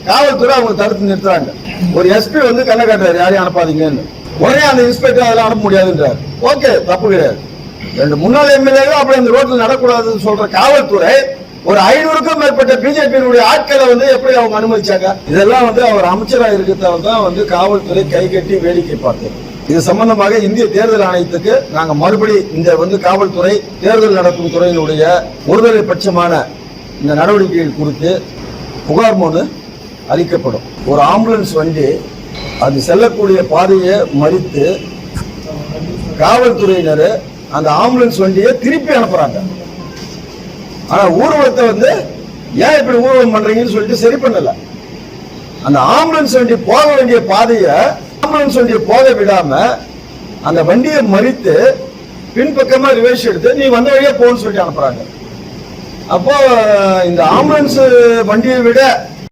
காவல்துறை அவங்க தடுத்து நிறுத்துறாங்க. ஒரு எஸ்பி வந்து கண்ணை காட்டுறாரு, யாரையும் அனுப்பாதீங்கன்னு. உடனே அந்த இன்ஸ்பெக்டர் அதெல்லாம் அனுப்ப முடியாதுன்றாரு. ஓகே, தப்பு கிடையாது. 2 முன்னாள் எம்எல்ஏவும் அப்படி அந்த ரோட்ல நடக்கூடாதுன்னு சொல்ற காவல்துறை ஒரு 500க்கும் மேற்பட்ட பிஜேபியினுடைய ஆட்களை வந்து எப்படி அவங்க அனுமதிச்சாங்க? இதெல்லாம் வந்து அவர் அமைச்சராக இருக்கிறதால தான் வந்து காவல்துறை கை கட்டி வேடிக்கை பார்த்தது. இது சம்பந்தமாக இந்திய தேர்தல் ஆணையத்துக்கு நாங்க மறுபடி இந்த வந்து காவல்துறை தேர்தல் நடத்தும் துறையினுடைய ஒருதலை பட்சமான இந்த நடவடிக்கைகள் குறித்து புகார் மனு அளிக்கப்படும். ஒரு ஆம்புலன்ஸ் வண்டி அது செல்லக்கூடிய பாதையை மறித்து காவல்துறையினர் அந்த ஆம்புலன்ஸ் வண்டியை திருப்பி அனுப்புறாங்க. ஆனா ஊர்வலத்தை வந்து ஏன் இப்படி ஊர்வலம் பண்றீங்கன்னு சொல்லிட்டு சரி பண்ணல. அந்த ஆம்புலன்ஸ் வண்டி போக வேண்டிய பாதையை ஆம்புலன்ஸ் வண்டியை போக விடாம அந்த வண்டியை மறித்து பின்பக்கமா ரிவர்ஸ் எடுத்து நீ வந்த வழியா போன்னு சொல்லிட்டு அனுப்புறாங்க. அப்போ இந்த ஆம்புலன்ஸ் வண்டியை விட